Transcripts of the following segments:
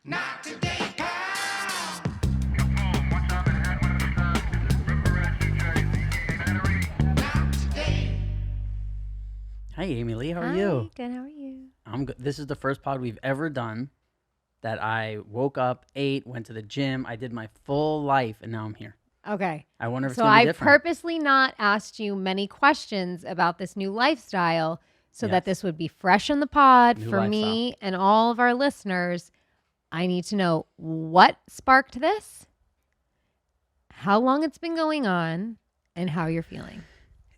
Not today, pal. Not today. Hi, Amy Lee. How are Hi, you? good. How are you? I'm good. This is the first pod we've ever done that I woke up, ate, went to the gym. I did my full life, and now I'm here. Okay. I wonder if it's So going to be I've different. purposely not asked you many questions about this new lifestyle so that Yes. this would be fresh in the pod New for me and all of our listeners. I need to know what sparked this, how long it's been going on, and how you're feeling.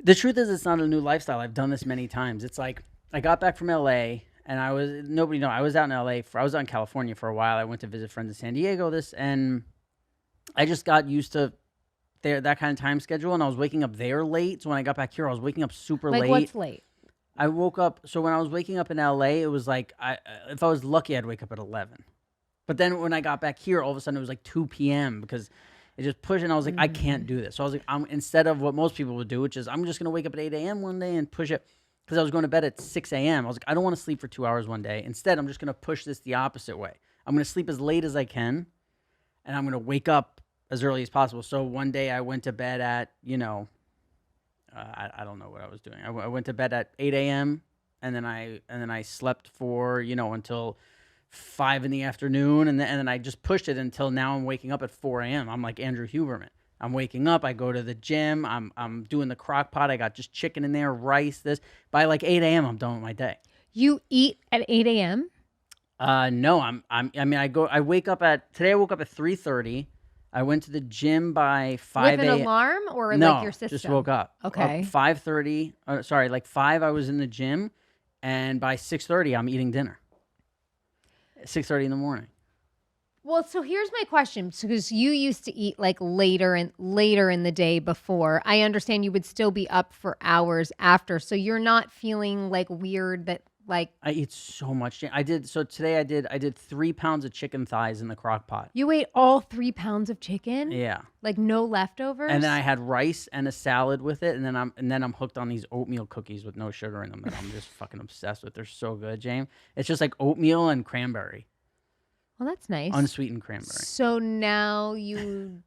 The truth is, it's not a new lifestyle. I've done this many times. It's like I got back from LA, and I was out in LA. I was out in California for a while. I went to visit friends in San Diego. And I just got used to that kind of time schedule, and I was waking up there late. So when I got back here, I was waking up super Like, late. what's late? I woke up. So when I was waking up in LA, it was like if I was lucky, I'd wake up at 11. But then when I got back here, all of a sudden it was like 2 p.m. because it just pushed, and I was like, I can't do this. So I was like, instead of what most people would do, which is I'm just gonna wake up at 8 a.m. one day and push it, because I was going to bed at 6 a.m. I was like, I don't want to sleep for 2 hours one day. Instead, I'm just gonna push this the opposite way. I'm gonna sleep as late as I can, and I'm gonna wake up as early as possible. So one day I went to bed at I don't know what I was doing. I went to bed at 8 a.m. and then I slept for until 5 in the afternoon, and then I just pushed it until now. I'm waking up at 4 a.m. I'm like Andrew Huberman. I'm waking up. I go to the gym. I'm doing the crock pot. I got just chicken in there, rice. This by like 8 a.m. I'm done with my day. You eat at 8 a.m.? No, I wake up at today. I woke up at 3:30. I went to the gym by 5 With a.m. an alarm or No, like your system? just woke up. Okay. 5:30. Like 5. I was in the gym, and by 6:30, I'm eating dinner. 6:30 in the morning. Well, so here's my question, because you used to eat like later in the day before. I understand you would still be up for hours after, so you're not feeling like weird that like I eat so much. Today I did 3 pounds of chicken thighs in the crock pot. you ate all 3 pounds of chicken? Yeah. Like no leftovers? And then I had rice and a salad with it, and then I'm hooked on these oatmeal cookies with no sugar in them that I'm just fucking obsessed with. They're so good, James. It's just like oatmeal and cranberry. Well, that's nice. Unsweetened cranberry. So now and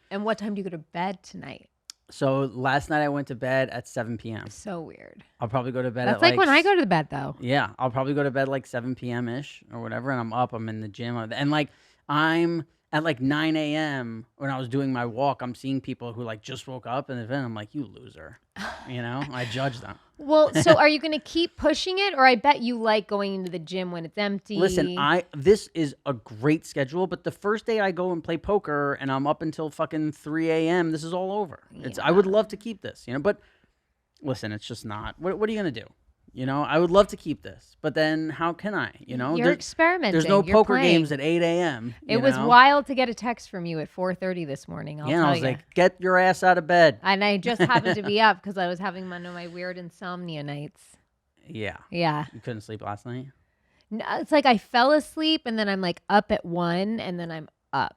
what time do you go to bed tonight? So last night I went to bed at 7 p.m. So weird. I'll probably go to bed That's at like when I go to bed though. Yeah, I'll probably go to bed like 7 p.m. ish or whatever, and I'm up. I'm in the gym, and like I'm at like 9 a.m. when I was doing my walk. I'm seeing people who like just woke up, and then I'm like, you loser, I judge them. Well, so are you going to keep pushing it, or I bet you like going into the gym when it's empty? Listen, this is a great schedule, but the first day I go and play poker and I'm up until fucking 3 a.m., this is all over. I would love to keep this, but listen, it's just not. What are you going to do? I would love to keep this, but then how can I? You're experimenting. There's no You're poker playing. games at 8 a.m. It was wild to get a text from you at 4:30 this morning. I'll and tell I was you. like, get your ass out of bed. And I just happened to be up because I was having one of my weird insomnia nights. Yeah. Yeah. You couldn't sleep last night? No, it's like I fell asleep and then I'm like up at 1 and then I'm up.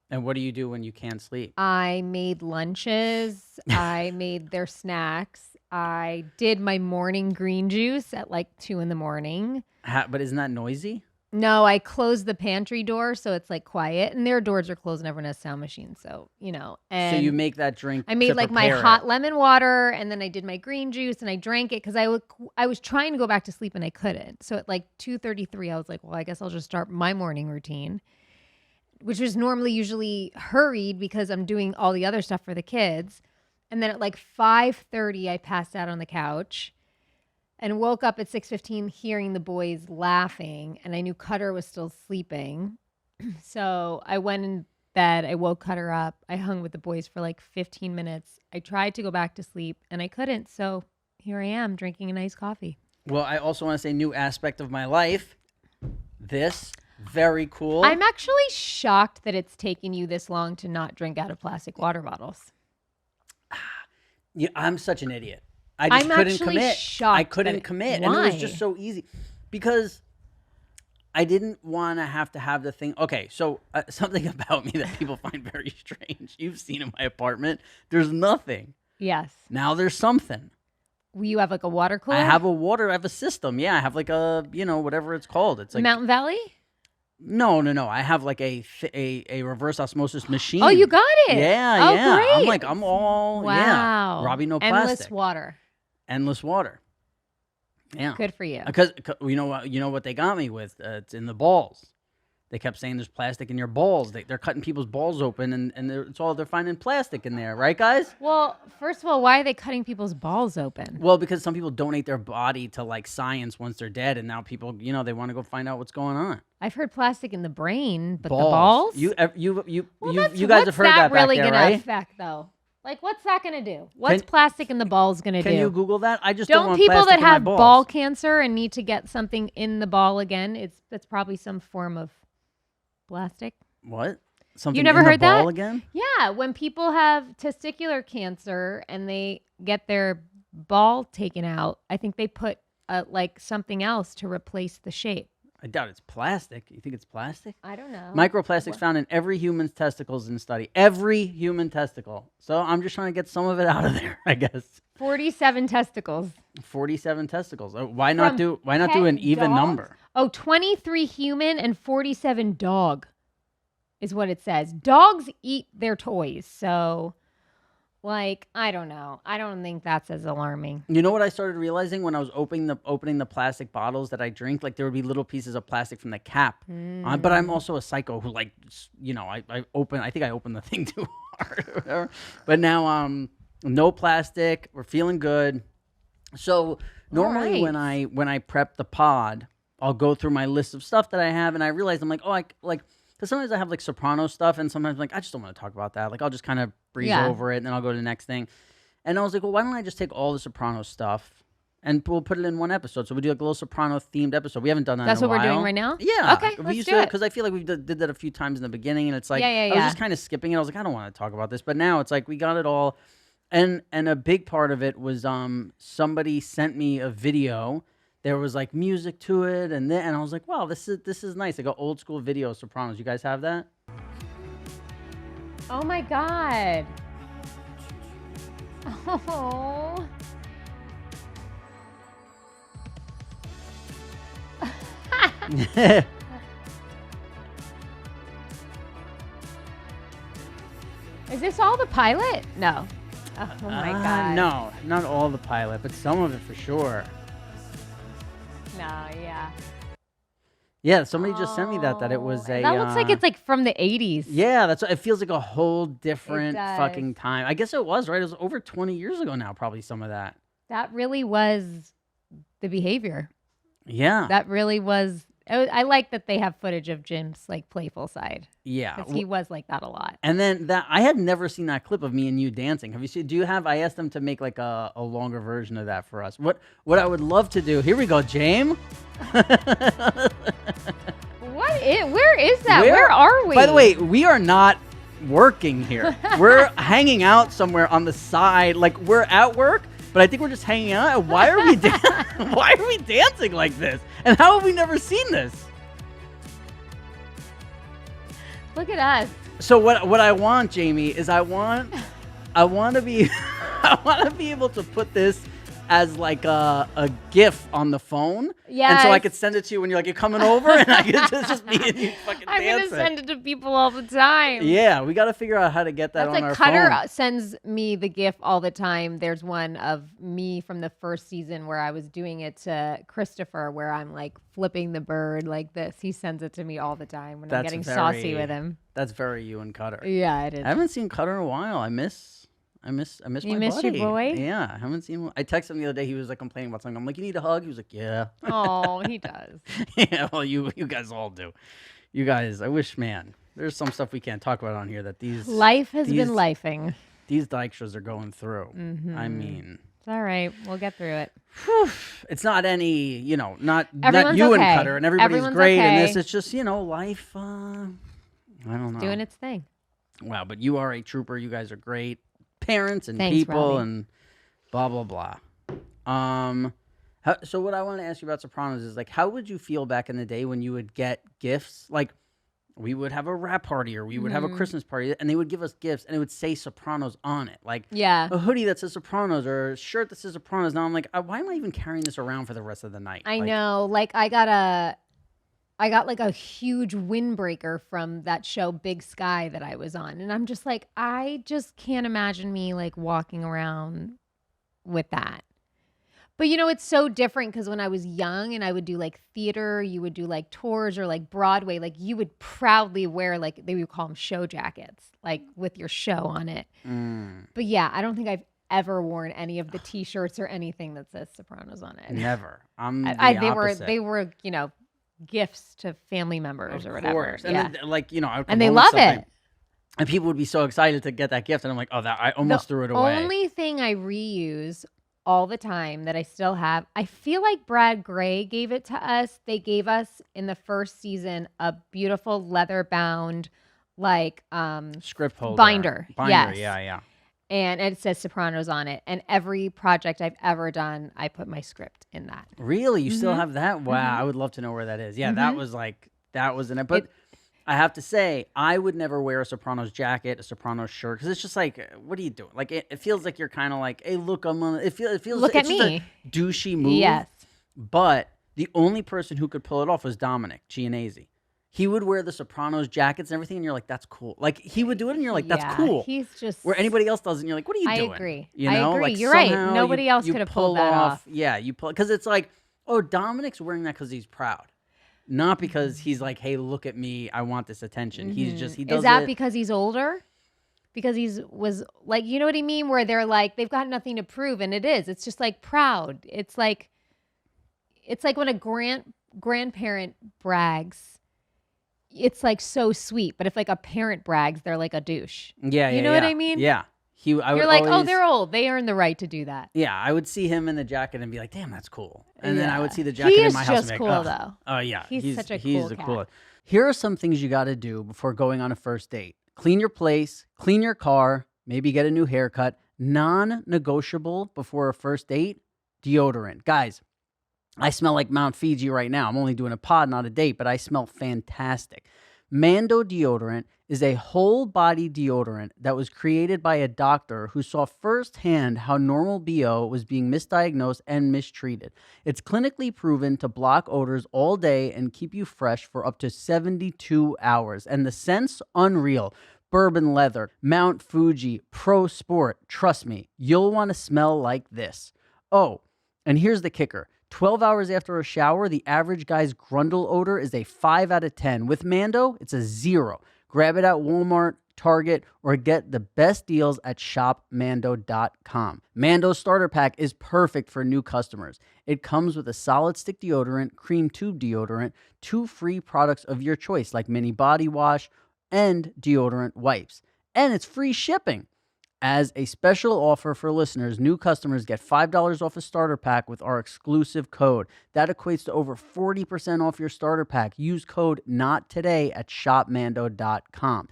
And what do you do when you can't sleep? I made lunches. I made their snacks. I did my morning green juice at like 2 a.m. But isn't that noisy? No, I closed the pantry door so it's like quiet, and their doors are closed and everyone has sound machines. So, And so you make that drink. I made to like my prepare hot it. lemon water, and then I did my green juice and I drank it because I was trying to go back to sleep and I couldn't. So at like 2:33, I was like, well, I guess I'll just start my morning routine, which was usually hurried because I'm doing all the other stuff for the kids. And then at like 5:30, I passed out on the couch and woke up at 6:15 hearing the boys laughing. And I knew Cutter was still sleeping. So I went in bed. I woke Cutter up. I hung with the boys for like 15 minutes. I tried to go back to sleep and I couldn't. So here I am drinking a nice coffee. Well, I also want to say new aspect of my life. This, very cool. I'm actually shocked that it's taken you this long to not drink out of plastic water bottles. Yeah, I'm such an idiot. I just I'm couldn't actually commit. shocked I couldn't that- commit. And it was Why? just so easy. Because I didn't want to have the thing. Okay, so something about me that people find very strange. You've seen in my apartment. There's nothing. Yes. Now there's something. You have like a water cooler? I have a system. Yeah, I have like a, whatever it's called. It's like Mountain Valley? No. I have like a reverse osmosis machine. Oh, you got it. Yeah, Oh, yeah. I'm great. like, I'm all Wow. yeah. Robbie, no Endless plastic. water. Endless water. Yeah. Good for you. Because you know what they got me with? It's in the balls. They kept saying there's plastic in your balls. They're cutting people's balls open, and they're finding plastic in there, right, guys? Well, first of all, why are they cutting people's balls open? Well, because some people donate their body to like science once they're dead, and now people, they want to go find out what's going on. I've heard plastic in the brain, but Balls. the balls? You What's guys have heard that back really there, gonna right? affect though? Like, what's that gonna do? What's plastic in the balls gonna do? Can you Google that? I just don't want people plastic that in my have balls. ball cancer and need to get something in the ball again? That's probably some form of plastic. What? Something never in the heard that? ball again? Yeah, when people have testicular cancer and they get their ball taken out, I think they put like something else to replace the shape. I doubt it's plastic. You think it's plastic? I don't know. Microplastics found in every human's testicles in study. Every human testicle. So I'm just trying to get some of it out of there, I guess. 47 testicles. 47 testicles. Why not do an 10 even dogs? number? Oh, 23 human and 47 dog is what it says. Dogs eat their toys. So, like, I don't know. I don't think that's as alarming. You know what I started realizing when I was opening the plastic bottles that I drink? Like there would be little pieces of plastic from the cap. But I'm also a psycho who I think I opened the thing too hard or whatever. But now no plastic. We're feeling good. So normally right. when I prep the pod, I'll go through my list of stuff that I have, and I realize I'm like, because sometimes I have like Sopranos stuff, and sometimes I'm like, I just don't want to talk about that. Like I'll just kind of breeze over it, and then I'll go to the next thing. And I was like, well, why don't I just take all the Sopranos stuff and we'll put it in one episode? So we do like a little Soprano themed episode. We haven't done that. That's in a what while. we're doing right now. Yeah. Okay, we let's used do to it. because I feel like we did that a few times in the beginning, and it's like Yeah. I was just kind of skipping it. I was like, I don't want to talk about this, but now it's like we got it all. And a big part of it was somebody sent me a video. There was like music to it, and I was like, wow, this is nice. Like an old school video of Sopranos. You guys have that? Oh my God. Oh. Is this all the pilot? No. Oh my God. No, not all the pilot, but some of it for sure. No, yeah. Yeah, somebody just sent me that it was a. That looks like it's like from the 80s. Yeah, it feels like a whole different does. fucking time. I guess it was, right? It was over 20 years ago now, probably some of that. That really was the behavior. Yeah. That really was. I like that they have footage of Jim's like playful side. Yeah. Because he was like that a lot. And then I had never seen that clip of me and you dancing. Have you seen? Do you have? I asked them to make like a longer version of that for us. What I would love to do. Here we go, James. Where is that? Where are we? By the way, we are not working here. We're hanging out somewhere on the side. Like we're at work, but I think we're just hanging out. Why are we Why are we dancing like this? And how have we never seen this? Look at us. So what I want, Jamie, is I want to be I want to be able to put this as like a GIF on the phone. Yeah. And so I could send it to you when you're like, you're coming over, and I could just me and you fucking I'm dancing. gonna send it to people all the time. Yeah, we got to figure out how to get that That's on like our Cutter phone. sends me the GIF all the time. There's one of me from the first season where I was doing it to Christopher, where I'm like flipping the bird like this. He sends it to me all the time when I'm getting saucy with him. That's very you and Cutter. Yeah, it is. I haven't seen Cutter in a while. I miss You my miss your buddy. boy? Yeah, I haven't seen him. I texted him the other day. He was like complaining about something. I'm like, you need a hug? He was like, yeah. Oh, he does. Yeah, well, you guys all do. You guys, I wish, man. There's some stuff we can't talk about on here that these Life has been lifing. These Dykstras are going through. Mm-hmm. I mean, It's all right. We'll get through it. it's not any, not Everyone's you okay. and Cutter, and everybody's Everyone's great. okay. And this, it's just life. I don't know. Doing its thing. Wow, but you are a trooper. You guys are great parents and Thanks, people Robbie. and blah blah blah. So what I want to ask you about Sopranos is like, how would you feel back in the day when you would get gifts? Like, we would have a wrap party or we would have a Christmas party, and they would give us gifts, and it would say Sopranos on it, like a hoodie that says Sopranos or a shirt that says Sopranos. Now I'm like, why am I even carrying this around for the rest of the night? I know. Like, I got I got like a huge windbreaker from that show Big Sky that I was on. And I'm just like, I just can't imagine me like walking around with that. But it's so different because when I was young and I would do like theater, you would do like tours or like Broadway, like you would proudly wear like they would call them show jackets, like with your show on it. But yeah, I don't think I've ever worn any of the T-shirts or anything that says Sopranos on it. Never. I'm the they opposite. were gifts to family members or whatever. Course. And Yeah. then, like, I would come And they home with love something, it. and people would be so excited to get that gift, and I'm like, oh, that I almost threw it away. The only thing I reuse all the time that I still have, I feel like Brad Gray gave it to us. They gave us in the first season a beautiful leather bound like Script holder. binder. Yes. Yeah. And it says Sopranos on it. And every project I've ever done, I put my script in that. Really? You still have that? Wow. I would love to know where that is. Yeah, that was in it. But I have to say, I would never wear a Sopranos jacket, a Sopranos shirt, because it's just like, what are you doing? Like, it feels like you're kind of like, hey, look, it feels Look it's at just me. a douchey move. Yes. But the only person who could pull it off was Dominic Giannese. He would wear the Sopranos jackets and everything, and you're like, that's cool. Like, he would do it, and you're like, that's Yeah, cool. He's just Where anybody else does it, and you're like, what are you doing? I agree. You I know? agree. Like, You're right. somehow Nobody else you could have pull pulled that off. Yeah, you pull, because it's like, oh, Dominic's wearing that because he's proud. Not because he's like, hey, look at me, I want this attention. He's just, he does Is that it. because he's older? Because was like, you know what I mean? Where they're like, they've got nothing to prove, and it is. It's just like proud. It's like when a grandparent brags. It's like so sweet, but if like a parent brags, they're like a douche. Yeah, you know what I mean? Yeah. I would You're like, oh, always, they're old. They earn the right to do that. Yeah, I would see him in the jacket and be like, damn, that's cool. And then I would Yeah. see the jacket He in is my house just and be cool, like, though. oh, yeah. He's such a he's cool the cat. coolest. Here are some things you got to do before going on a first date. Clean your place, clean your car, maybe get a new haircut. Non-negotiable before a first date, deodorant. Guys, I smell like Mount Fiji right now. I'm only doing a pod, not a date, but I smell fantastic. Mando deodorant is a whole body deodorant that was created by a doctor who saw firsthand how normal BO was being misdiagnosed and mistreated. It's clinically proven to block odors all day and keep you fresh for up to 72 hours. And the scent's unreal. Bourbon leather, Mount Fuji, Pro Sport. Trust me, you'll want to smell like this. Oh, and here's the kicker. 12 hours after a shower, the average guy's grundle odor is a 5 out of 10. With Mando, it's a 0. Grab it at Walmart, Target, or get the best deals at shopmando.com. Mando's starter pack is perfect for new customers. It comes with a solid stick deodorant, cream tube deodorant, 2 free products of your choice like mini body wash and deodorant wipes. And it's free shipping. As a special offer for listeners, new customers get $5 off a starter pack with our exclusive code. That equates to over 40% off your starter pack. Use code NOTTODAY at shopmando.com.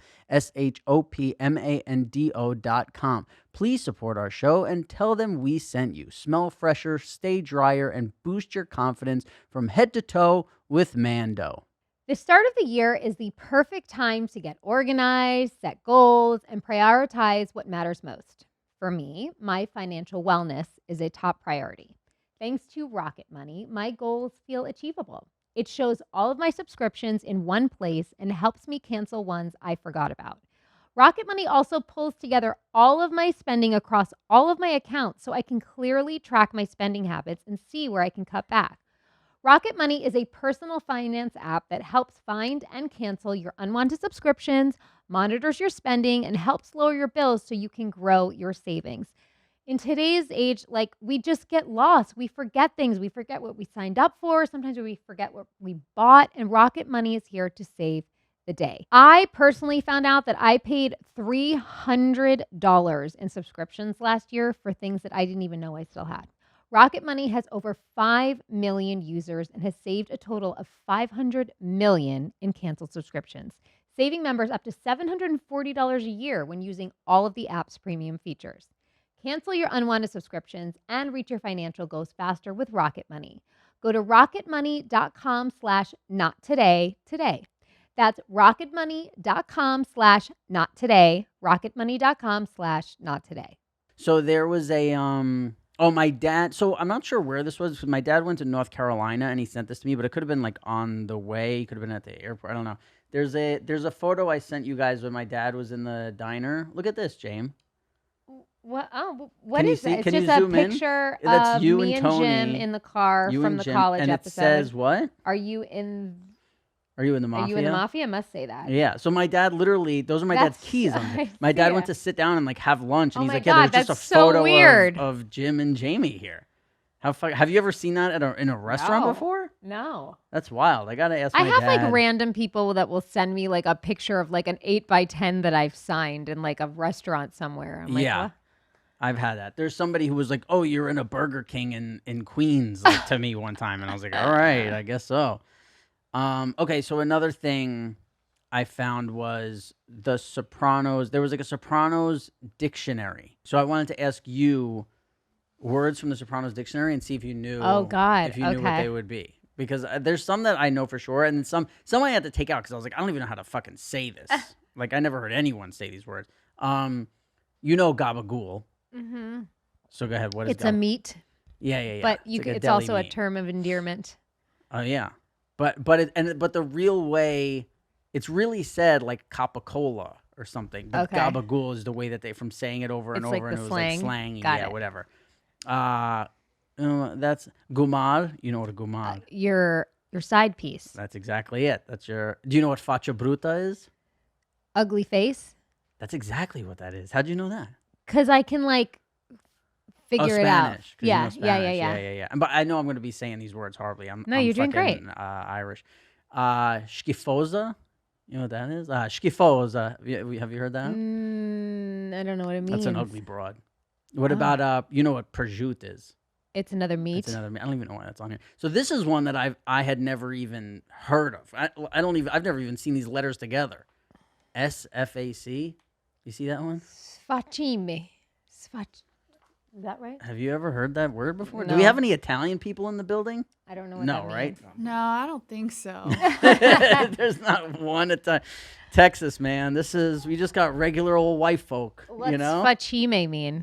SHOPMANDO.com. Please support our show and tell them we sent you. Smell fresher, stay drier, and boost your confidence from head to toe with Mando. The start of the year is the perfect time to get organized, set goals, and prioritize what matters most. For me, my financial wellness is a top priority. Thanks to Rocket Money, my goals feel achievable. It shows all of my subscriptions in one place and helps me cancel ones I forgot about. Rocket Money also pulls together all of my spending across all of my accounts so I can clearly track my spending habits and see where I can cut back. Rocket Money is a personal finance app that helps find and cancel your unwanted subscriptions, monitors your spending, and helps lower your bills so you can grow your savings. In today's age, like, we just get lost. We forget things. We forget what we signed up for. Sometimes we forget what we bought, and Rocket Money is here to save the day. I personally found out that I paid $300 in subscriptions last year for things that I didn't even know I still had. Rocket Money has over 5 million users and has saved a total of $500 million in canceled subscriptions, saving members up to $740 a year when using all of the app's premium features. Cancel your unwanted subscriptions and reach your financial goals faster with Rocket Money. Go to rocketmoney.com/nottoday today. That's rocketmoney.com/nottoday, rocketmoney.com/nottoday. So there was a Oh, my dad. So I'm not sure where this was. 'Cause my dad went to North Carolina and he sent this to me, but it could have been like on the way. He could have been at the airport. I don't know. There's a photo I sent you guys when my dad was in the diner. Look at this, James. What? Oh, what Can you is see? that? It's Can you just a zoom in? picture That's of you me and and Jim Tony, in the car You from and the Jim, college and episode. it says what? Are you in? Are you in the mafia? Are you in the mafia? It must say that. Yeah. So my dad literally, those are my dad's That's- keys on I it. My dad see went it. to sit down and like have lunch, and Oh he's my like, "Yeah, God, there's just a that's so photo weird. of Jim and Jamie here." Have you ever seen that in a restaurant No. before? No. That's wild. I gotta ask my I have dad. like random people that will send me like a picture of like an 8x10 that I've signed in like a restaurant somewhere. I'm like, Yeah. what? I've had that. There's somebody who was like, "Oh, you're in a Burger King in Queens," like to me one time, and I was like, "All right, I guess so." Okay, so another thing I found was the Sopranos. There was like a Sopranos dictionary. So I wanted to ask you words from the Sopranos dictionary and see if you knew. Oh, God, if you knew what okay. they would be, because there's some that I know for sure, and then some I had to take out because I was like, I don't even know how to fucking say this. Like I never heard anyone say these words. Gabagool. Mm-hmm. So go ahead. What is It's a meat, Yeah. but It's like a it's deli also a meat. term of endearment. Oh yeah, but the real way, it's really said like Coca-Cola or something. But Okay. gabagool is the way that they from saying it over and It's like over, the and it was slang? like slang. Got Yeah, it. whatever. That's gumad. You know what a gumad? Your side piece, That's exactly it. That's your. Do you know what faccia bruta is? ugly face, That's exactly what that is. How'd you know that? because I can like figure it out. Spanish, 'cause you know Yeah. Spanish. Yeah. But I know I'm going to be saying these words horribly. I'm No, you're doing fucking, great. Irish. Schifosa. You know what that is? Schifosa. Have you heard that? I don't know what it means. That's an ugly broad. What Oh. about you know what prosciutto is? It's another meat. It's another. I don't even know why that's on here. So this is one that I had never even heard of. I've never even seen these letters together. SFAC. You see that one? Sfacime. Is that right? Have you ever heard that word before? Do No. we have any Italian people in the building? I don't know what No, that right? means. No, I don't think so. There's not one at time. Texas, man. We just got regular old white folk. What's you know? sfacime mean?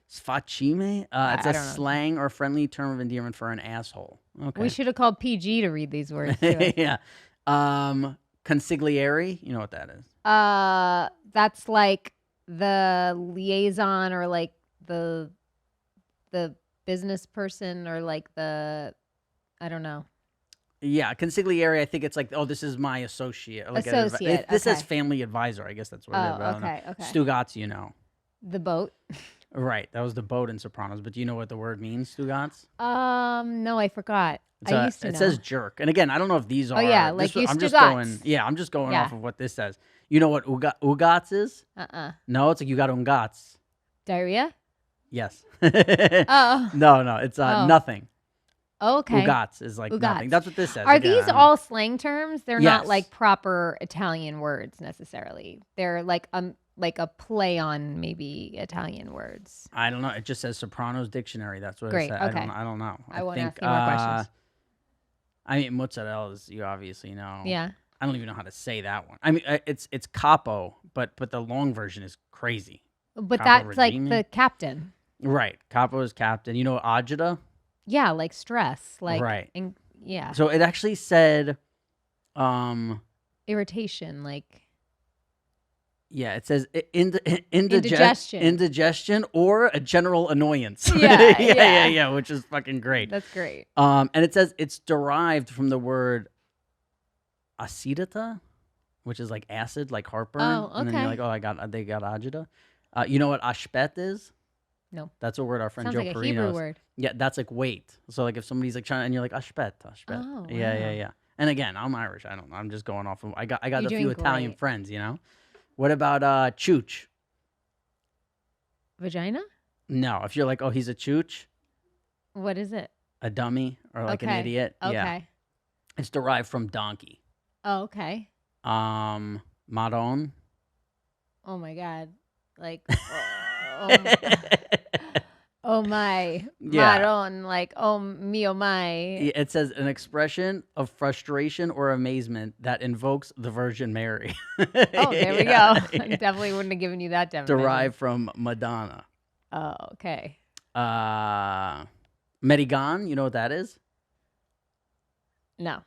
Sfacime? It's I a don't know. slang or friendly term of endearment for an asshole. Okay. We should have called PG to read these words. To us. Yeah. Consigliere. You know what that is? That's like the liaison or like the business person or like the I don't know. Yeah, consigliere. I think it's like, oh, this is my associate. Like Associate, this says okay. family advisor. I guess that's what it is. Oh, but I don't know. okay. Stugotz, you know. The boat. Right. That was the boat in Sopranos. But do you know what the word means, Stugotz? No, I forgot. It's I used to it know. says jerk. And again, I don't know if these are. yeah, like you I'm just Stugotz. going. Yeah, I'm just going Yeah. off of what this says. You know what ugats is? No, it's like you got ungats. Diarrhea? Yes. Oh. No, it's Oh. nothing. Okay. Ugats is like nothing. Ugats. That's what this says. Are Again, these I don't- all slang terms? They're not Yes. like proper Italian words necessarily. They're like a play on maybe Italian words. I don't know. It just says Sopranos Dictionary. That's what Great, it says. okay. I don't know. I won't think, ask any more questions. I mean, mozzarella is, you obviously know. Yeah. I don't even know how to say that one. I mean, it's capo, but the long version is crazy. But Capo that's like Regime? the captain. Right. Capo is captain. You know agita? Yeah, like stress, like Right. yeah, So it actually said, irritation, like yeah, it says Indigestion. indigestion or a general annoyance. Yeah, yeah. yeah, which is fucking great. that's great. And it says it's derived from the word acidita, which is like acid, like heartburn. Oh, And then you're okay. like, oh, they got agita. You know what ashpet is? No. That's a word our friend Sounds Joe like a Perino Hebrew knows. word. Yeah, that's like wait. So like if somebody's like trying, and you're like ashpet. Oh, Yeah. wow. And again, I'm Irish. I don't know. I'm just going off of. I got You're a few doing Italian great. friends. You know. What about chooch? Vagina? No, if you're like, oh, he's a chooch, What is it? a dummy, or like an Okay. idiot. Okay. Yeah, it's derived from donkey. Oh, okay. Maron. Oh my god. Like oh my. Yeah. Maron, like oh mio my. It says an expression of frustration or amazement that invokes the Virgin Mary. Oh, there we Yeah, go. yeah. Definitely wouldn't have given you that definition. Derived from Madonna. Oh, okay. Medigan, you know what that is? No.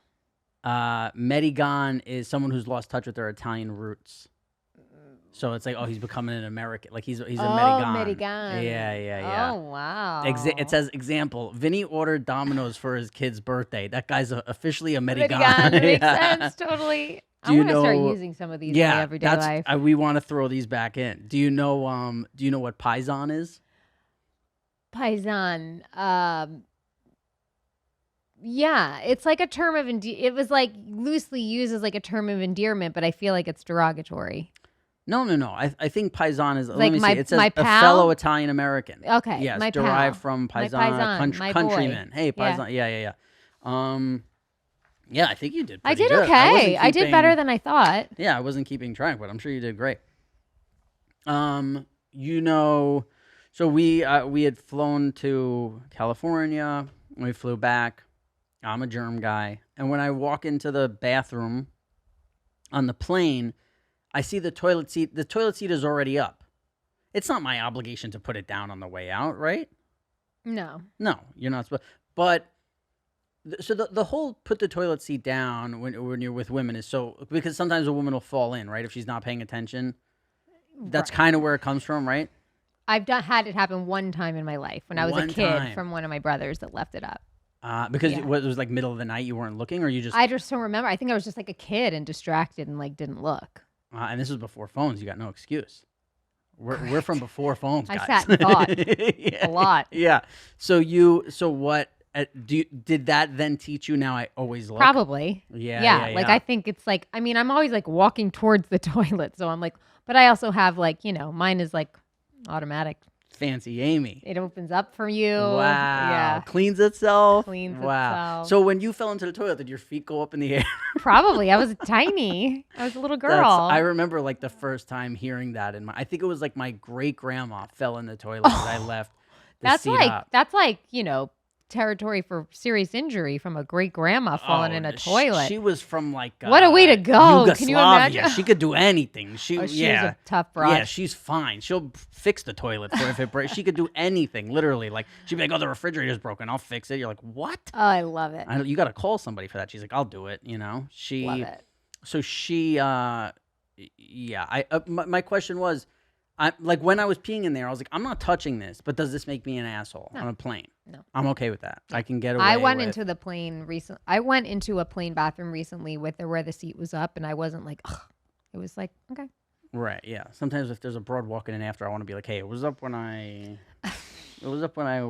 Medigan is someone who's lost touch with their Italian roots. So it's like, oh, he's becoming an American. Like he's a Medigan. Medigan. Yeah. Oh, wow. It says, example, Vinny ordered Domino's for his kid's birthday. That guy's officially a Medigan. Medigan. Makes Yeah. sense. Totally. Do I you want to start know- using some of these in my Yeah, everyday life. we want to throw these back in. Do you know what paisan is? Paisan. Yeah, it's like a term of it was like loosely used as like a term of endearment, but I feel like it's derogatory. No. I think paisan is. Like let me my- see. It says my a pal? fellow Italian American. Okay, Yes, my derived pal. from My paisan, paisan, my boy. countryman. Hey, Yeah. paisan. Yeah. Yeah, I think you did. I pretty did good. okay. wasn't I did keeping- better than I thought. Yeah, I wasn't keeping track, but I'm sure you did great. You know, so we had flown to California. We flew back. I'm a germ guy, and when I walk into the bathroom on the plane, I see the toilet seat. The toilet seat is already up. It's not my obligation to put it down on the way out, right? No. No, you're not supposed. But so the whole put the toilet seat down when you're with women is so because sometimes a woman will fall in, right, if she's not paying attention. That's Right. kind of where it comes from, right? I've had it happen one time in my life when I was One a kid time. from one of my brothers that left it up. Because Yeah. it was like middle of the night, you weren't looking, or you just. I just don't remember. I think I was just like a kid and distracted and like didn't look. And this was before phones. You got no excuse. We're from before phones, I guys. sat and thought Yeah. a lot. Yeah. So what? Did that then teach you? Now I always look. Probably. Yeah. Like I think it's like I'm always like walking towards the toilet, so I'm like, but I also have like mine is like automatic. Fancy Amy. It opens up for you. Wow. Yeah. Cleans itself. Cleans wow. itself. So when you fell into the toilet, did your feet go up in the air? Probably. I was tiny. I was a little girl. I remember like the first time hearing that I think it was like my great grandma fell in the toilet as I left the seat up. That's like, territory for serious injury from a great grandma falling in a toilet. She was from like What a way to go. Yugoslavia. Can you imagine? She could do anything. She Was a tough broad. Yeah, she's fine. She'll fix the toilet for if it breaks. She could do anything, literally. Like she'd be like, "Oh, the refrigerator's broken. I'll fix it." You're like, "What?" Oh, I love it. You got to call somebody for that. She's like, "I'll do it." She. Love it. So she. Yeah. My question was, like when I was peeing in there, I was like, I'm not touching this, but does this make me an asshole on a plane? No. I'm okay with that. I can get away. I went with... into the plane recently. I went into a plane bathroom recently where the seat was up, and I wasn't like, ugh. It was like, okay. Right. Yeah. Sometimes if there's a broad walking in after, I want to be like, hey, it was up when I. It was up when I,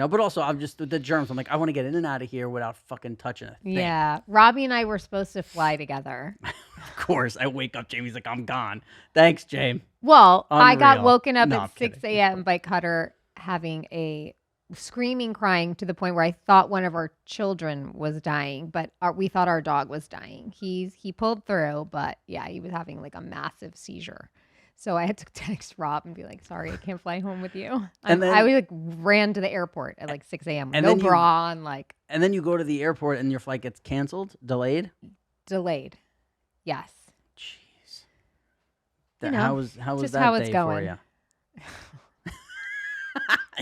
but also I'm just the germs. I'm like, I want to get in and out of here without fucking touching a thing. Yeah. Robbie and I were supposed to fly together. Of course. I wake up, Jamie's like, I'm gone. Thanks, James. Well, I got Unreal. woken up No, I'm at 6 kidding. a.m. by Cutter having a screaming, crying to the point where I thought one of our children was dying, but we thought our dog was dying. He pulled through, but yeah, he was having like a massive seizure. So I had to text Rob and be like, sorry, I can't fly home with you. And then- I like ran to the airport at like 6 a.m. And No then you- bra and like And then you go to the airport and your flight gets canceled, delayed. delayed. Yes. Jeez. You know, how was just that how it's day going. for you?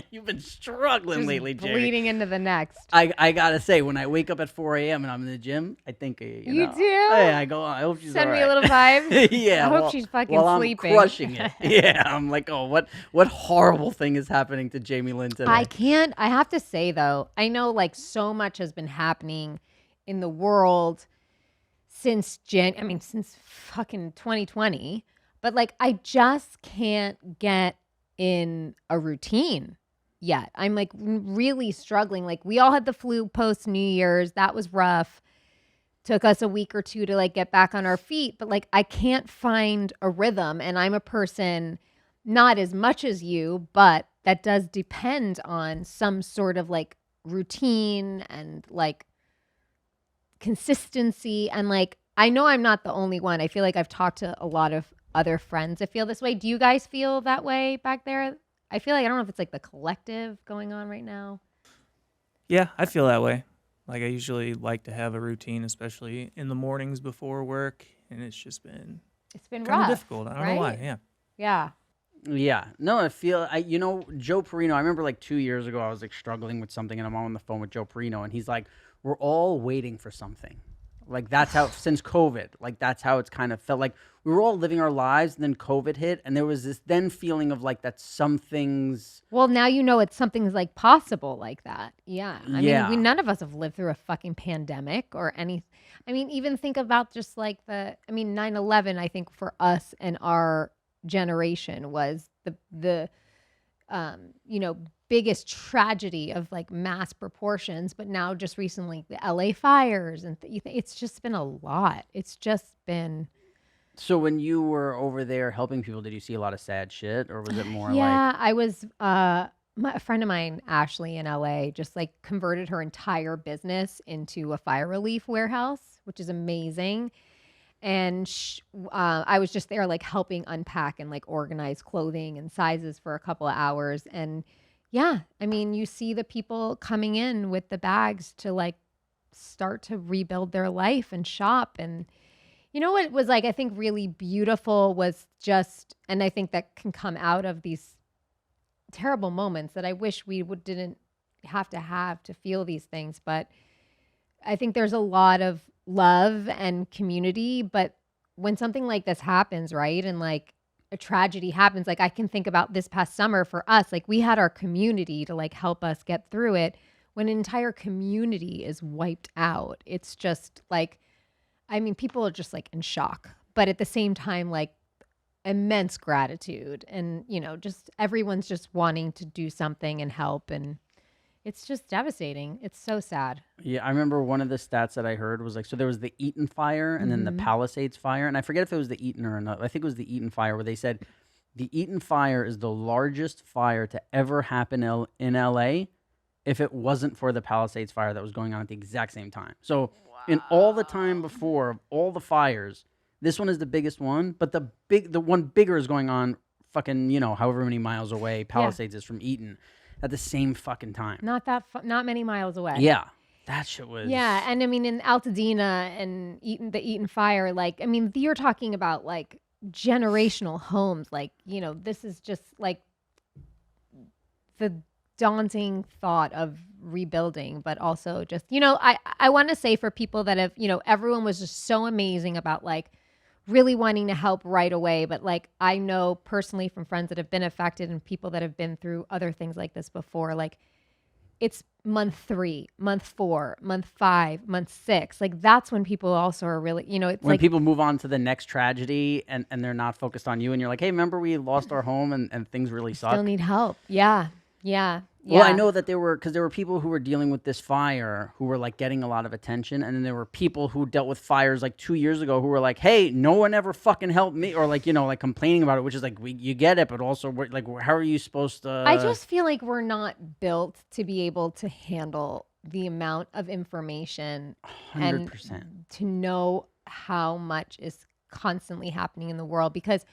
You've been struggling Just lately, Jerry. bleeding into the next. I gotta say, when I wake up at 4 a.m. and I'm in the gym, I think You know, do? Hey, I go. I hope she's Send all me a right. little vibe. Yeah, I hope well- she's fucking while sleeping. I'm crushing it. Yeah, I'm like, oh, what horrible thing is happening to Jamie Lynn today? I have to say though, I know like so much has been happening in the world since since fucking 2020, but like I just can't get in a routine yet. I'm like really struggling. Like we all had the flu post New Year's. That was rough. Took us a week or two to like get back on our feet, but like I can't find a rhythm, and I'm a person not as much as you, but that does depend on some sort of like routine and like consistency. And like, I know I'm not the only one. I feel like I've talked to a lot of other friends that feel this way. Do you guys feel that way back there? I feel like, I don't know if it's like the collective going on right now. Yeah, I feel that way. Like I usually like to have a routine, especially in the mornings before work, and it's just been It's been kind rough. of difficult. I don't know why. right? Yeah. Yeah. Yeah. No, Joe Perino, I remember like 2 years ago, I was like struggling with something and I'm on the phone with Joe Perino and he's like, we're all waiting for something. Like that's how, since COVID, like that's how it's kind of felt like we were all living our lives and then COVID hit. And there was this then feeling of like that some things, Well, now you know it's something's like possible like that. Yeah. I mean, yeah. none of us have lived through a fucking pandemic or any. I mean, even think about just like 9/11, I think for us and our generation was the biggest tragedy of like mass proportions. But now just recently, the LA fires and it's just been a lot. It's just been. So when you were over there helping people, did you see a lot of sad shit or was it more like, Yeah, I was a friend of mine, Ashley in LA, just like converted her entire business into a fire relief warehouse, which is amazing. And I was just there like helping unpack and like organize clothing and sizes for a couple of hours. And yeah, I mean, you see the people coming in with the bags to like start to rebuild their life and shop. And you know what was like, I think really beautiful was just, and I think that can come out of these terrible moments that I wish we didn't have to feel these things. But I think there's a lot of love and community. But when something like this happens, right, and like a tragedy happens, like I can think about this past summer for us, like we had our community to like help us get through it. When an entire community is wiped out, it's just like, I mean, people are just like in shock, but at the same time, like immense gratitude and, just everyone's just wanting to do something and help. And it's just devastating. It's so sad. yeah, I remember one of the stats that I heard was like, so there was the Eaton fire and then the Palisades fire. And I forget if it was the Eaton or another. I think it was the Eaton fire where they said the Eaton fire is the largest fire to ever happen in LA if it wasn't for the Palisades fire that was going on at the exact same time. So in all the time before, all the fires, this one is the biggest one, but the one bigger is going on fucking, however many miles away Palisades is from Eaton at the same fucking time. Not many miles away. Yeah. That shit was. Yeah. And I mean, in Altadena and the Eaton fire, like, I mean, you're talking about like generational homes. Like, this is just like the daunting thought of rebuilding, but also just, I want to say for people that have, everyone was just so amazing about like really wanting to help right away. But like, I know personally from friends that have been affected and people that have been through other things like this before, like it's month 3, month 4, month 5, month 6. Like that's when people also are really, it's when like people move on to the next tragedy and they're not focused on you and you're like, hey, remember we lost our home and things really suck. still need help. Yeah. Yeah. Well, I know that there were people who were dealing with this fire who were like getting a lot of attention. And then there were people who dealt with fires like 2 years ago who were like, hey, no one ever fucking helped me. Or like, like complaining about it, which is like, you get it. But also like, how are you supposed to? I just feel like we're not built to be able to handle the amount of information 100%. and to know how much is constantly happening in the world, because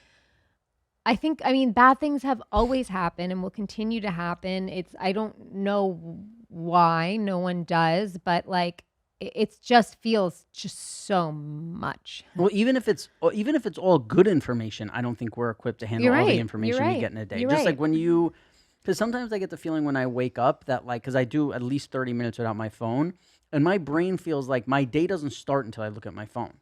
I mean, bad things have always happened and will continue to happen. I don't know why no one does, but like, it just feels just so much. Well, even if it's all good information, I don't think we're equipped to handle all the information we get in a day. Just like when because sometimes I get the feeling when I wake up that like, because I do at least 30 minutes without my phone, and my brain feels like my day doesn't start until I look at my phone.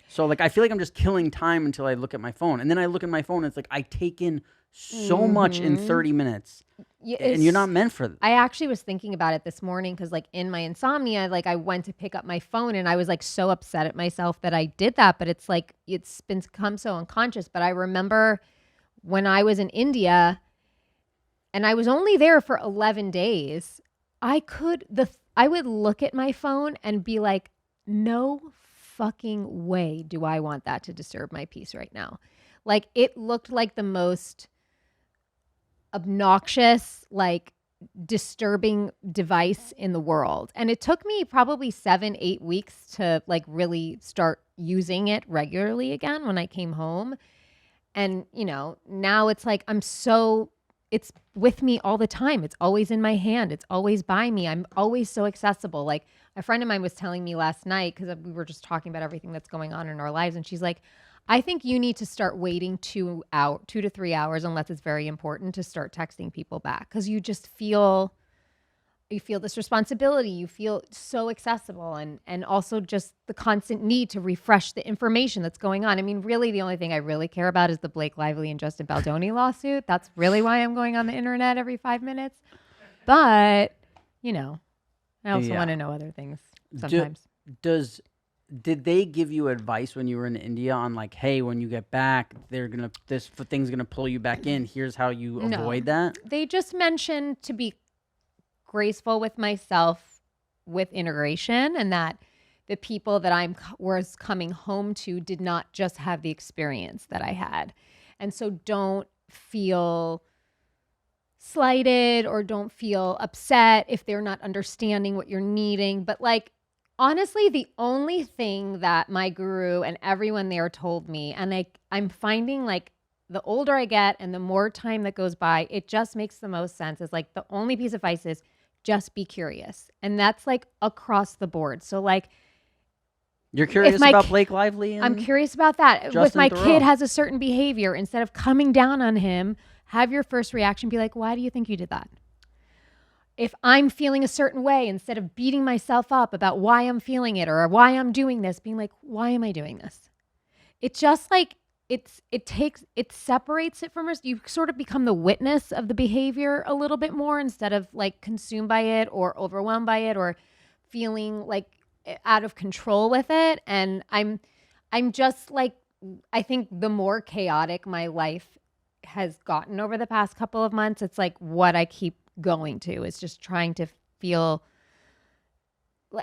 So like I feel like I'm just killing time until I look at my phone. And then I look at my phone and it's like I take in so much in 30 minutes. Yeah, and you're not meant for that. I actually was thinking about it this morning because like in my insomnia, like I went to pick up my phone and I was like so upset at myself that I did that. But it's like it's become so unconscious. But I remember when I was in India and I was only there for 11 days, I would look at my phone and be like, no fucking way do I want that to disturb my peace right now. Like it looked like the most obnoxious, like disturbing device in the world. And it took me probably 7-8 weeks to like really start using it regularly again when I came home. And now it's like it's with me all the time. It's always in my hand. It's always by me. I'm always so accessible. Like a friend of mine was telling me last night, because we were just talking about everything that's going on in our lives. And she's like, I think you need to start waiting 2 to 3 hours, unless it's very important, to start texting people back, because you just feel this responsibility. You feel so accessible, and also just the constant need to refresh the information that's going on. I mean, really, the only thing I really care about is the Blake Lively and Justin Baldoni lawsuit. That's really why I'm going on the internet every 5 minutes. But, I also want to know other things sometimes. Did they give you advice when you were in India on like, hey, when you get back, this thing's gonna pull you back in. Here's how you avoid that? They just mentioned to be graceful with myself with integration, and that the people that I was coming home to did not just have the experience that I had. And so don't feel slighted or don't feel upset if they're not understanding what you're needing. But like, honestly, the only thing that my guru and everyone there told me, and I'm finding like the older I get and the more time that goes by, it just makes the most sense, is like the only piece of advice is just be curious. And that's like across the board. So like, you're curious about Blake Lively? I'm curious about that. Justin If my Theroux kid has a certain behavior, instead of coming down on him, have your first reaction be like, why do you think you did that? If I'm feeling a certain way, instead of beating myself up about why I'm feeling it or why I'm doing this, being like, why am I doing this? It's just like, it separates it from us. You sort of become the witness of the behavior a little bit more, instead of like consumed by it or overwhelmed by it or feeling like out of control with it. And I'm just like, I think the more chaotic my life has gotten over the past couple of months, it's like what I keep going to is just trying to feel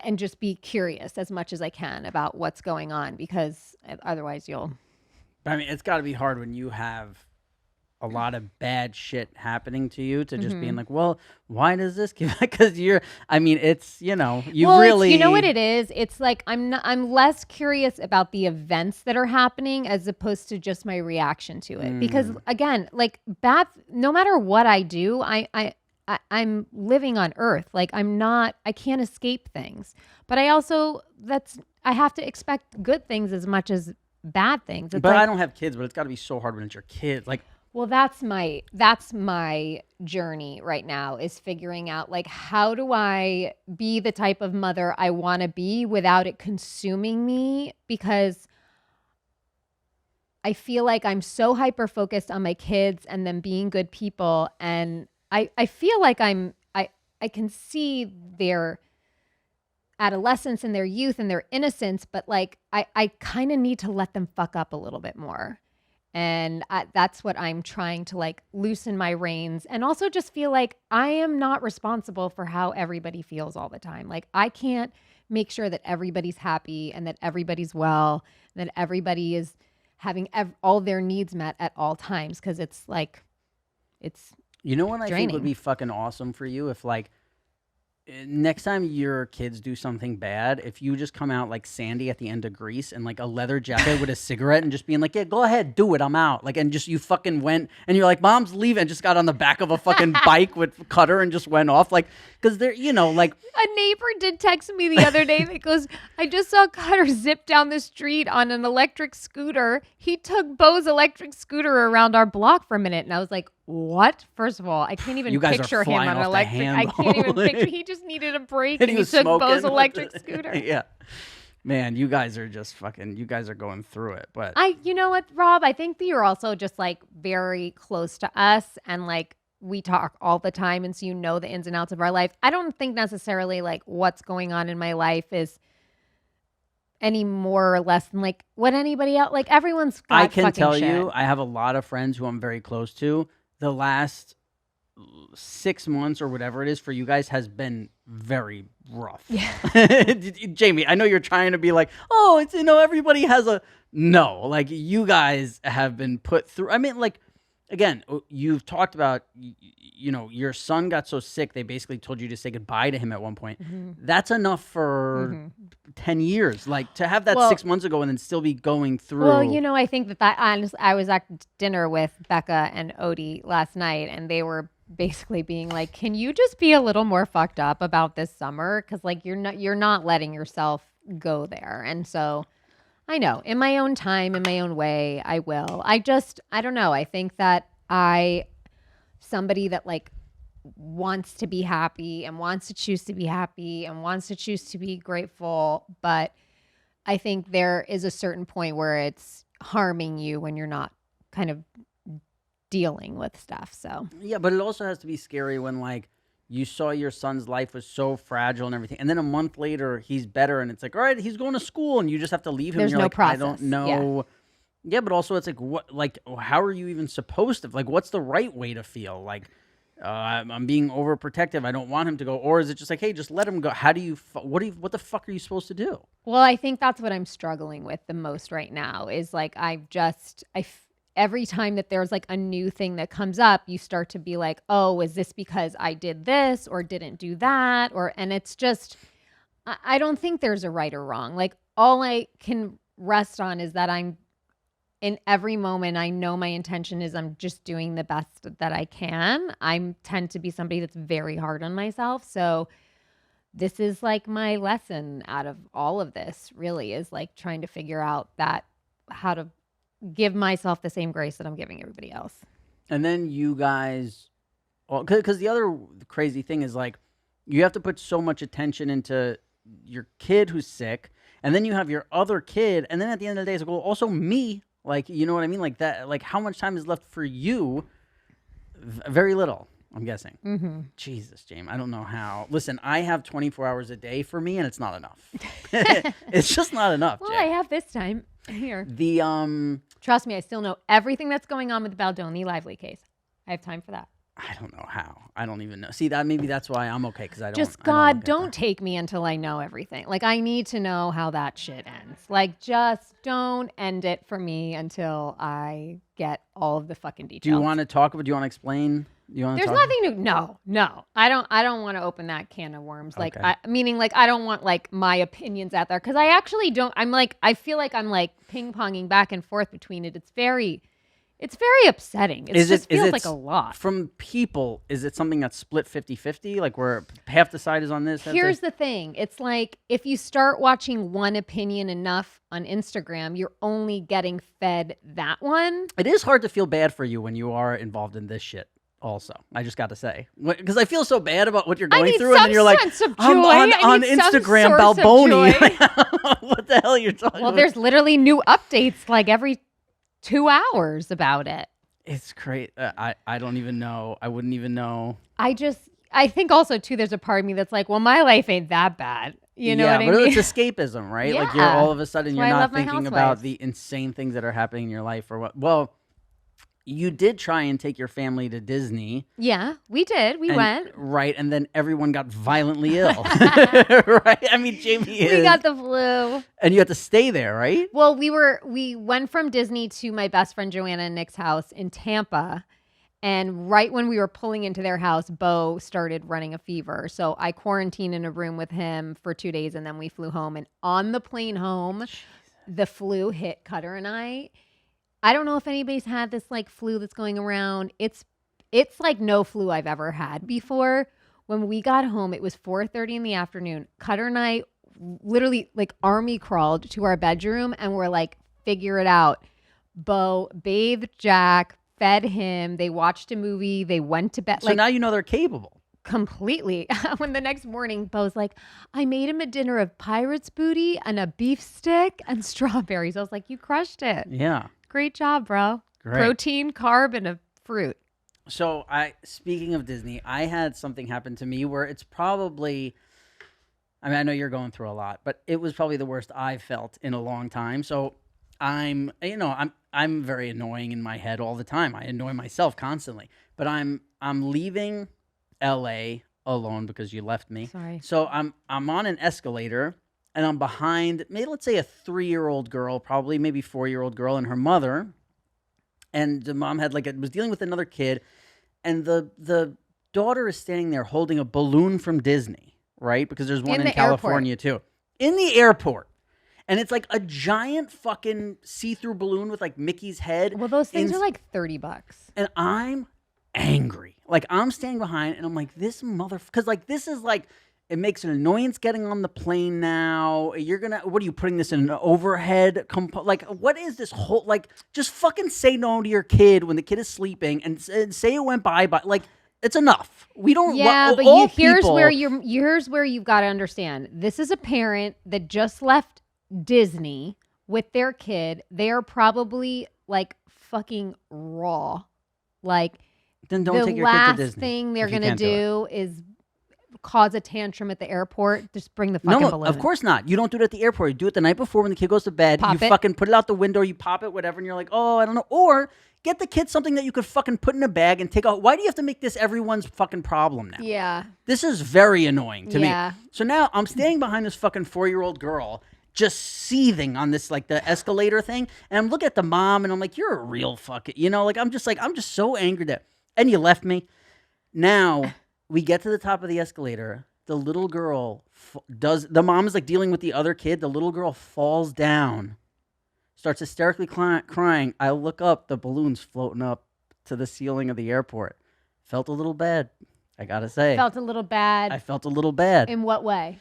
and just be curious as much as I can about what's going on, because otherwise I mean, it's got to be hard when you have a lot of bad shit happening to you to just being like, well, why does this keep? Because it's, you really. You know what it is? It's like I'm less curious about the events that are happening as opposed to just my reaction to it. Because again, like no matter what I do, I'm living on Earth. Like I can't escape things. But I have to expect good things as much as bad things. But I don't have kids, but it's got to be so hard when it's your kids. Like, well, that's my journey right now, is figuring out like, how do I be the type of mother I want to be without it consuming me? Because I feel like I'm so hyper focused on my kids and them being good people, and I feel like I can see their adolescence and their youth and their innocence, but like I kind of need to let them fuck up a little bit more. And that's what I'm trying to like loosen my reins, and also just feel like I am not responsible for how everybody feels all the time. Like I can't make sure that everybody's happy and that everybody's well, and that everybody is having all their needs met at all times. Cause it's like, it's what I think draining. would be fucking awesome for you if like, next time your kids do something bad, if you just come out like Sandy at the end of Grease and like a leather jacket with a cigarette and just being like, yeah, go ahead, do it, I'm out. Like, and just you fucking went and you're like, mom's leaving, and just got on the back of a fucking bike with Cutter and just went off. Like, because they're, like. A neighbor did text me the other day that goes, I just saw Cutter zip down the street on an electric scooter. He took Bo's electric scooter around our block for a minute. And I was like, what? First of all, I can't even picture him on an electric. I can't even picture. He just needed a break and he took Bo's electric scooter. Yeah. Man, you guys are just you guys are going through it. But you know what, Rob? I think that you're also just like very close to us, and like we talk all the time. And so you know the ins and outs of our life. I don't think necessarily like what's going on in my life is any more or less than like what anybody else, like everyone's got I can fucking tell shit. you, I have a lot of friends who I'm very close to. The last 6 months or whatever it is for you guys has been very rough. Yeah. Jamie, I know you're trying to be like, oh, it's, everybody has no, like you guys have been put through. I mean, like, again, you've talked about, your son got so sick, they basically told you to say goodbye to him at one point. Mm-hmm. That's enough for 10 years. Like, to have that 6 months ago and then still be going through. Well, I think that honestly, I was at dinner with Becca and Odie last night, and they were basically being like, can you just be a little more fucked up about this summer? Because, like, you're not letting yourself go there. And so I know. In my own time, in my own way, I will. I don't know. I think that somebody that like wants to be happy and wants to choose to be happy and wants to choose to be grateful. But I think there is a certain point where it's harming you when you're not kind of dealing with stuff. So Yeah, but it also has to be scary when like you saw your son's life was so fragile and everything, and then a month later he's better, and it's like, all right, he's going to school, and you just have to leave him. There's and you're no like, process. I don't know. Yeah, but also it's like, what? Like, how are you even supposed to? Like, what's the right way to feel? Like, I'm being overprotective. I don't want him to go, or is it just like, hey, just let him go? How do you? What the fuck are you supposed to do? well, I think that's what I'm struggling with the most right now is like every time that there's like a new thing that comes up, you start to be like, oh, is this because I did this or didn't do that? And it's just, I don't think there's a right or wrong. Like all I can rest on is that I'm in every moment, I know my intention is I'm just doing the best that I can. I tend to be somebody that's very hard on myself. So this is like my lesson out of all of this really is like trying to figure out how to give myself the same grace that I'm giving everybody else. And then you guys, because the other crazy thing is like, you have to put so much attention into your kid who's sick, and then you have your other kid, and then at the end of the day, it's like, well, also me. Like, you know what I mean? Like that. Like, how much time is left for you? Very little, I'm guessing. Mm-hmm. Jesus, James, I don't know how. Listen, I have 24 hours a day for me, and it's not enough. It's just not enough. Well, Jay. I have this time here. Trust me, I still know everything that's going on with the Baldoni Lively case. I have time for that. I don't know how. I don't even know. See, maybe that's why I'm okay, because I don't. Just God, don't take me until I know everything. Like I need to know how that shit ends. Like just don't end it for me until I get all of the fucking details. Do you want to talk about? Do you want to explain? There's nothing to. No. I don't want to open that can of worms. Like, Okay. meaning like I don't want like my opinions out there because I actually don't. I feel like I'm like ping ponging back and forth between it. It's very upsetting. It feels like a lot. From people, is it something that's split 50-50? Like where half the side is on this? Here's the thing. It's like if you start watching one opinion enough on Instagram, you're only getting fed that one. It is hard to feel bad for you when you are involved in this shit. Also, I just got to say, because I feel so bad about what you're going through, and then you're like, I'm on Instagram, Baldoni. What the hell you're talking about? Well, there's literally new updates like every 2 hours about it. It's great. I don't even know. I wouldn't even know. I think also too, there's a part of me that's like, well, my life ain't that bad. You know what I mean? Yeah, but it's escapism, right? Like you're all of a sudden, you're not thinking about the insane things that are happening in your life or what. Well, you did try and take your family to Disney. Yeah, we did. We went. Right, and then everyone got violently ill. Right? I mean, Jamie We got the flu. And you had to stay there, right? Well, we went from Disney to my best friend Joanna and Nick's house in Tampa. And right when we were pulling into their house, Bo started running a fever. So I quarantined in a room with him for 2 days, and then we flew home. And on the plane home, the flu hit Cutter and I. I don't know if anybody's had this like flu that's going around. It's like no flu I've ever had before. When we got home, it was 4:30 in the afternoon. Cutter and I literally like army crawled to our bedroom and we're like, figure it out. Bo bathed Jack, fed him. They watched a movie. They went to bed. So now you know they're capable. Completely. When the next morning, Bo's like, I made him a dinner of pirate's booty and a beef stick and strawberries. I was like, you crushed it. Yeah. Great job, bro. Great. Protein, carb, and a fruit. So speaking of Disney, I had something happen to me where it's probably, I mean, I know you're going through a lot, but it was probably the worst I've felt in a long time. So I'm very annoying in my head all the time. I annoy myself constantly, but I'm leaving LA alone because you left me. Sorry. So I'm on an escalator. And I'm behind, maybe let's say a 3-year-old girl, probably maybe 4-year-old girl and her mother. And the mom was dealing with another kid. And the daughter is standing there holding a balloon from Disney, right? Because there's one in California too. In the airport. And it's like a giant fucking see-through balloon with like Mickey's head. Well, those things are like $30. And I'm angry. Like I'm standing behind and I'm like, this motherfucker. Because like this is like, It makes an annoyance getting on the plane now. What are you putting this in an overhead? Like, what is this whole, like, just fucking say no to your kid when the kid is sleeping and say it went by. Like, it's enough. We don't. Yeah, but here's where you've got to understand. This is a parent that just left Disney with their kid. They are probably like fucking raw. Like, then don't take your kid to Disney. The last thing they're gonna do is cause a tantrum at the airport. Just bring the fucking balloon. No, of course not. You don't do it at the airport. You do it the night before when the kid goes to bed. Fucking put it out the window. You pop it, whatever, and you're like, oh, I don't know. Or get the kid something that you could fucking put in a bag and take out. Why do you have to make this everyone's fucking problem now? Yeah. This is very annoying to me. So now I'm standing behind this fucking 4-year-old girl just seething on this, like, the escalator thing. And I'm looking at the mom and I'm like, you're a real fucking, like, I'm just so angry that, and you left me. Now we get to the top of the escalator. The little girl the mom is like dealing with the other kid. The little girl falls down, starts hysterically crying. I look up, the balloon's floating up to the ceiling of the airport. Felt a little bad, I gotta say. Felt a little bad. I felt a little bad. In what way?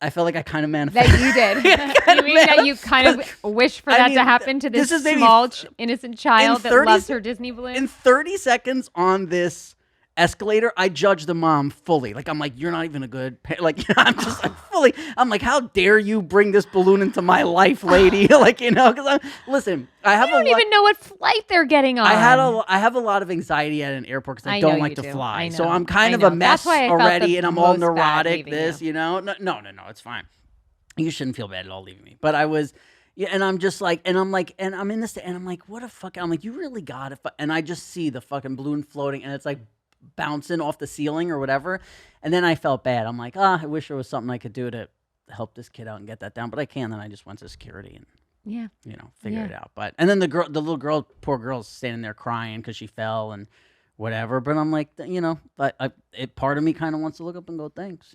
I felt like I kind of manifested. That you did. You mean that you kind of wish for that to happen to this small, innocent child that loves her Disney balloon? In 30 seconds on this escalator, I judge the mom fully. Like, I'm like, you're not even a good like, I'm just like fully, I'm like, how dare you bring this balloon into my life, lady? Like, because listen, I have don't even know what flight they're getting on. I have a lot of anxiety at an airport because I don't like to fly. So I'm kind of a mess already, and I'm all neurotic. No, it's fine. You shouldn't feel bad at all leaving me. But I was, and I'm just like, and I'm in this, and I'm like, what a fuck? I'm like, you really got it. And I just see the fucking balloon floating, and it's like bouncing off the ceiling or whatever. And then I felt bad. I'm like, I wish there was something I could do to help this kid out and get that down. But I can't. Then I just went to security and figure it out. But and then the little girl, poor girl's standing there crying because she fell and whatever. But I'm like, part of me kind of wants to look up and go, thanks.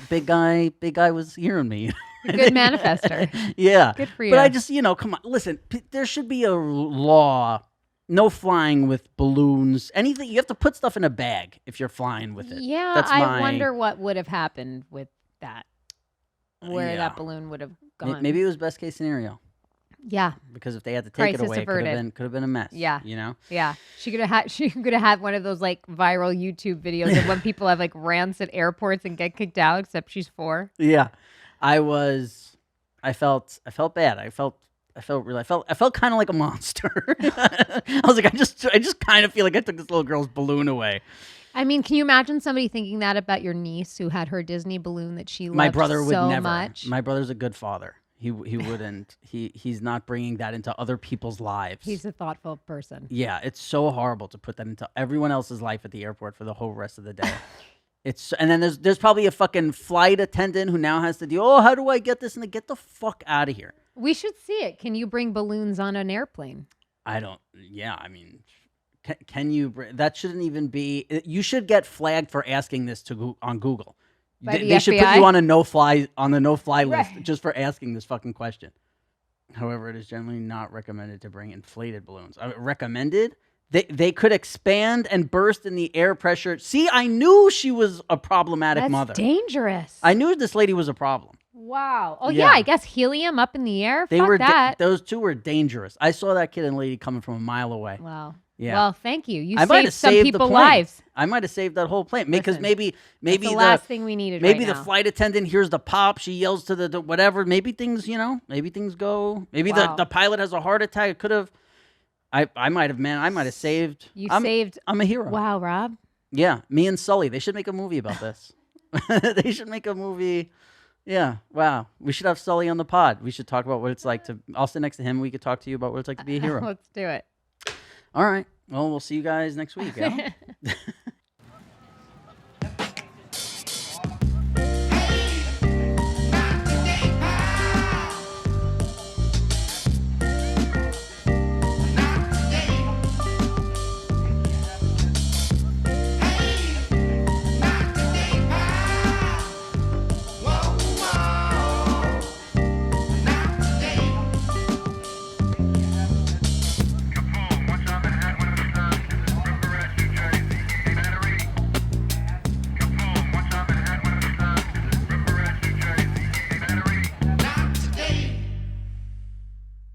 Big guy was hearing me. Good manifester. Yeah. Good for you. But I just, come on, listen. There should be a law. No flying with balloons. Anything. You have to put stuff in a bag if you're flying with it. Yeah, I wonder what would have happened with that. Where that balloon would have gone. Maybe it was best case scenario. Yeah. Because if they had to take it away, it could have been a mess. Yeah. Yeah. She could have had one of those like viral YouTube videos of when people have like rants at airports and get kicked out, except she's 4. Yeah. I felt bad. I felt kind of like a monster. I was like, I just kind of feel like I took this little girl's balloon away. I mean, can you imagine somebody thinking that about your niece who had her Disney balloon that she loved My brother would so never. much? My brother's a good father. He wouldn't. He's not bringing that into other people's lives. He's a thoughtful person. Yeah, it's so horrible to put that into everyone else's life at the airport for the whole rest of the day. And then there's probably a fucking flight attendant who now has to deal. Oh, how do I get this? And get the fuck out of here. We should see it. Can you bring balloons on an airplane? I don't. Yeah, I mean, can you? That shouldn't even be. You should get flagged for asking this on Google. They should put you on a no-fly list just for asking this fucking question. However, it is generally not recommended to bring inflated balloons. Recommended? They could expand and burst in the air pressure. See, I knew she was a problematic mother. That's dangerous. I knew this lady was a problem. Wow. Oh, yeah. I guess helium up in the air? Fuck that. Those two were dangerous. I saw that kid and lady coming from a mile away. Wow. Yeah. Well, thank you. You saved some people's lives. I might have saved that whole plane because maybe that's the last thing we needed. Maybe right the now. flight attendant hears the pop. She yells to the whatever. Maybe things, maybe things go. Maybe the pilot has a heart attack. It could have. I might have saved. Saved. I'm a hero. Wow, Rob. Yeah, me and Sully. They should make a movie about this. They should make a movie. Yeah. Wow. We should have Sully on the pod. We should talk about what it's like to. I'll sit next to him. We could talk to you about what it's like to be a hero. Let's do it. All right. Well, we'll see you guys next week. Yeah?